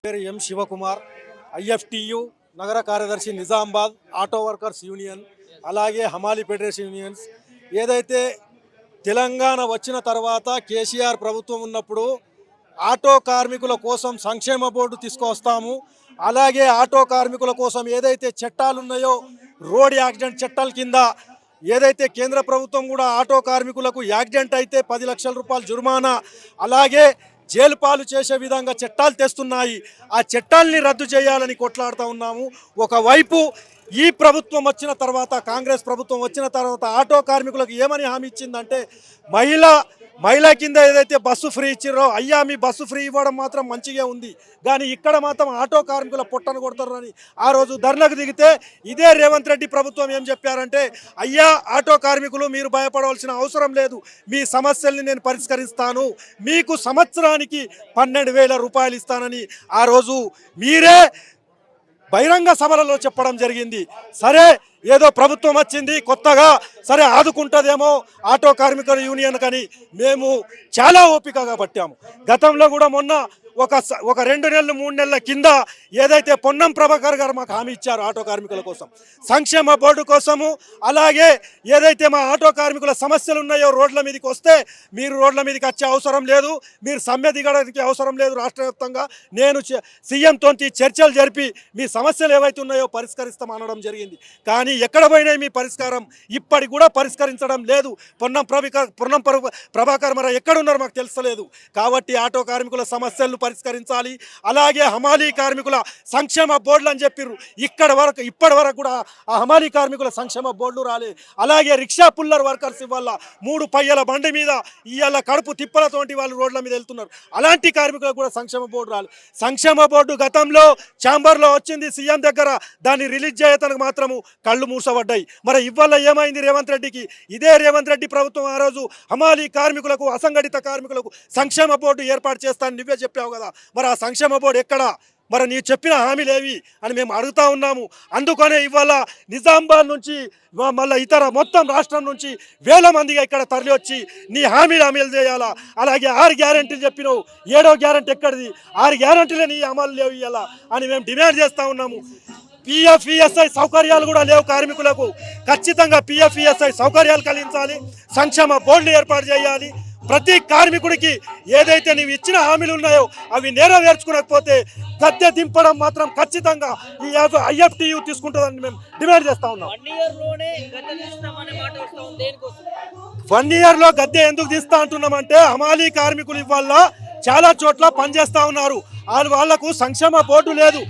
పేరు ఎం శివకుమార్, ఐఎఫ్టియు నగర కార్యదర్శి, నిజామాబాద్ ఆటో వర్కర్స్ యూనియన్, అలాగే హమాలి ఫెడరేషన్ యూనియన్స్. ఏదైతే తెలంగాణ వచ్చిన తర్వాత కేసీఆర్ ప్రభుత్వం ఉన్నప్పుడు ఆటో కార్మికుల కోసం సంక్షేమ బోర్డు తీసుకొస్తాము, అలాగే ఆటో కార్మికుల కోసం ఏదైతే చట్టాలు ఉన్నాయో రోడ్ యాక్సిడెంట్ చట్టాల కింద ఏదైతే కేంద్ర ప్రభుత్వం కూడా ఆటో కార్మికులకు యాక్సిడెంట్ అయితే 10 లక్షల రూపాయలు జుర్మానా, అలాగే జైలు పాలు చేసే విధంగా చట్టాలు తెస్తున్నాయి. ఆ చట్టాలని రద్దు చేయాలని కొట్లాడుతూ ఉన్నాము. ఒకవైపు ఈ ప్రభుత్వం వచ్చిన తర్వాత, కాంగ్రెస్ ప్రభుత్వం వచ్చిన తర్వాత ఆటో కార్మికులకు ఏమని హామీ ఇచ్చిందంటే, మహిళ కింద ఏదైతే బస్సు ఫ్రీ ఇచ్చిరో, అయ్యా మీ బస్సు ఫ్రీ ఇవ్వడం మాత్రం మంచిగా ఉంది, కానీ ఇక్కడ మాత్రం ఆటో కార్మికుల పొట్టను కొడతారని ఆ రోజు ధర్నాకు దిగితే ఇదే రేవంత్ రెడ్డి ప్రభుత్వం ఏం చెప్పారంటే, అయ్యా ఆటో కార్మికులు మీరు భయపడవలసిన అవసరం లేదు, మీ సమస్యల్ని నేను పరిష్కరిస్తాను, మీకు సంవత్సరానికి 12,000 రూపాయలు ఇస్తానని ఆ రోజు మీరే బహిరంగ సభలలో చెప్పడం జరిగింది. సరే, ఏదో ప్రభుత్వం వచ్చింది కొత్తగా, సరే ఆదుకుంటుందేమో ఆటో కార్మికుల యూనియన్ కానీ మేము చాలా ఓపికగా పట్టాము. గతంలో కూడా మొన్న ఒక 2 నెలలు 3 నెలల కింద ఏదైతే పొన్నం ప్రభాకర్ గారు మాకు హామీ ఇచ్చారు ఆటో కార్మికుల కోసం, సంక్షేమ బోర్డు కోసము, అలాగే ఏదైతే మా ఆటో కార్మికుల సమస్యలు ఉన్నాయో రోడ్ల మీదకి వస్తే మీరు రోడ్ల మీదకి వచ్చే అవసరం లేదు, మీరు సమ్మె దిగడానికి అవసరం లేదు, రాష్ట్ర వ్యాప్తంగా నేను సీఎంతో చర్చలు జరిపి మీ సమస్యలు ఏవైతే ఉన్నాయో పరిష్కరిస్తాం అనడం జరిగింది. కానీ ఎక్కడ పోయినాయి మీ పరిష్కారం? ఇప్పటికి కూడా పరిష్కరించడం లేదు. పొన్నం ప్రభాకర్ మరి ఎక్కడున్నారు మాకు తెలుస్తలేదు. కాబట్టి ఆటో కార్మికుల సమస్యలను పరిష్కరించాలి. అలాగే హమాలీ కార్మికుల సంక్షేమ బోర్డులు అని చెప్పారు, ఇప్పటి వరకు కూడా ఆ హమాలీ కార్మికుల సంక్షేమ బోర్డులు రాలే. అలాగే రిక్షా పుల్లర్ వర్కర్స్ ఇవాళ 3 పయ్యల బండి మీద ఇవాళ కడుపు తిప్పలతోటి వాళ్ళు రోడ్ల మీద వెళ్తున్నారు. అలాంటి కార్మికులకు కూడా సంక్షేమ బోర్డు రాలి. సంక్షేమ బోర్డు గతంలో ఛాంబర్లో వచ్చింది సీఎం దగ్గర, దాన్ని రిలీజ్ చేయడానికి మాత్రము కళ్ళు మూసబడ్డాయి. మరి ఇవాళ ఏమైంది రేవంత్ రెడ్డికి? ఇదే రేవంత్ రెడ్డి ప్రభుత్వం ఆ రోజు హమాలీ కార్మికులకు, అసంఘటిత కార్మికులకు సంక్షేమ బోర్డు ఏర్పాటు చేస్తానని నువ్వే చెప్పావు కదా, మరి ఆ సంక్షేమ బోర్డు ఎక్కడా? మరి నీవు చెప్పిన హామీలేవి అని మేము అడుగుతా ఉన్నాము. అందుకనే ఇవాళ నిజామాబాద్ నుంచి మళ్ళీ ఇతర మొత్తం రాష్ట్రం నుంచి వేల మందిగా ఇక్కడ తరలి వచ్చి నీ హామీలు అమలు చేయాలా. అలాగే 6 గ్యారెంటీలు చెప్పినావు, 7వ గ్యారెంటీ ఎక్కడిది? 6 గ్యారెంటీలే నీ అమలు లేవు ఇవ్వాలా అని మేము డిమాండ్ చేస్తూ ఉన్నాము. పిఎఫ్ ఈఎస్ఐ సౌకర్యాలు కూడా లేవు కార్మికులకు. ఖచ్చితంగా పిఎఫ్ ఈఎస్ఐ సౌకర్యాలు కలిగించాలి, సంక్షేమ బోర్డులు ఏర్పాటు చేయాలి. ప్రతి కార్మికుడికి ఏదైతే నీవు ఇచ్చిన హామీలు ఉన్నాయో అవి నెరవేర్చుకోకపోతే గద్దె దింపడం మాత్రం ఖచ్చితంగా ఈ ఐఎఫ్టియు తీసుకుంటుందని మేము డిమాండ్ చేస్తా ఉన్నాం. 1 ఇయర్లో గద్దె ఎందుకు తీస్తా అంటున్నామంటే, హమాలీ కార్మికులు ఇవాళ చాలా చోట్ల పనిచేస్తూ ఉన్నారు. వాళ్లకు సంక్షేమ బోర్డు లేదు,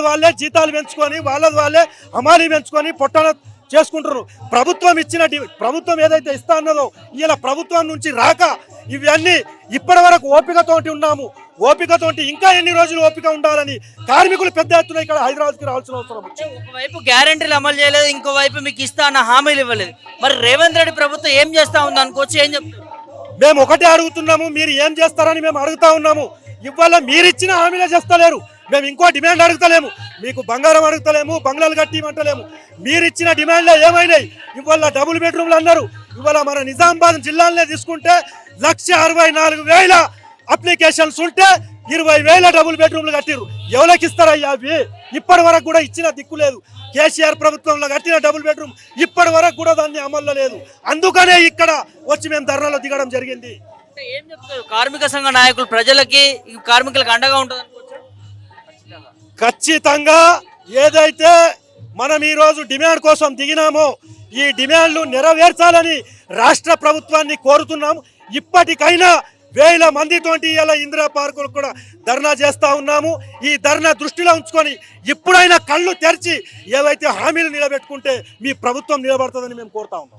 వాళ్ళే జీతాలు పెంచుకొని వాళ్ళే హమాలీ పెంచుకొని పొట్టన చేసుకుంటారు. ప్రభుత్వం ఏదైతే ఇస్తా అన్నదో ఇలా ప్రభుత్వం నుంచి రాక ఇవన్నీ ఇప్పటి వరకు ఓపికతోటి ఉన్నాము. ఓపికతోటి ఇంకా ఎన్ని రోజులు ఓపిక ఉండాలని కార్మికులు పెద్ద ఎత్తున ఇక్కడ హైదరాబాద్కి రావాల్సిన అవసరం. ఒకవైపు గ్యారెంటీలు అమలు చేయలేదు, ఇంకోవైపు మీకు ఇస్తా అన్న హామీలు ఇవ్వలేదు. మరి రేవంత్ రెడ్డి ప్రభుత్వం ఏం చేస్తా ఉంది అనుకోవచ్చు, ఏం చెప్తారు? మేము ఒకటే అడుగుతున్నాము, మీరు ఏం చేస్తారని మేము అడుగుతా ఉన్నాము. ఇవాళ మీరిచ్చిన హామీలే చేస్తలేరు. మేము ఇంకో డిమాండ్ అడుగుతలేము, మీకు బంగారం అడుగుతలేము, బంగ్లాలు కట్టిమంటలేము. మీరిచ్చిన డిమాండ్లే ఏమైనాయి? ఇవాళ డబుల్ బెడ్రూమ్లు అన్నారు. ఇవాళ మన నిజామాబాద్ జిల్లాలనే తీసుకుంటే 1,64,000 అప్లికేషన్స్ ఉంటే 20,000 డబుల్ బెడ్రూమ్లు కట్టిరు. ఎవరికి ఇస్తారయ్యా అవి? ఇప్పటి వరకు కూడా ఇచ్చిన దిక్కు లేదు. కేసీఆర్ ప్రభుత్వంలో కట్టిన డబుల్ బెడ్రూమ్ ఇప్పటి వరకు కూడా దాన్ని అమల్లో లేదు. అందుకనే ఇక్కడ వచ్చి మేము ధర్నాలో దిగడం జరిగింది. ఏం చెప్తారు కార్మిక సంఘ నాయకులు? ప్రజలకి, కార్మికులకు అండగా ఉంటుంది అనుకోవచ్చు. ఖచ్చితంగా ఏదైతే మనం ఈరోజు డిమాండ్ కోసం దిగినామో ఈ డిమాండ్లు నెరవేర్చాలని రాష్ట్ర ప్రభుత్వాన్ని కోరుతున్నాము. ఇప్పటికైనా 1000 మందితోటి ఇలా ఇందిరా పార్కులు కూడా ధర్నా చేస్తూ ఉన్నాము. ఈ ధర్నా దృష్టిలో ఉంచుకొని ఇప్పుడైనా కళ్ళు తెరిచి ఏవైతే హామీలు నిలబెట్టుకుంటే మీ ప్రభుత్వం నిలబడుతుందని మేము కోరుతా ఉన్నాం.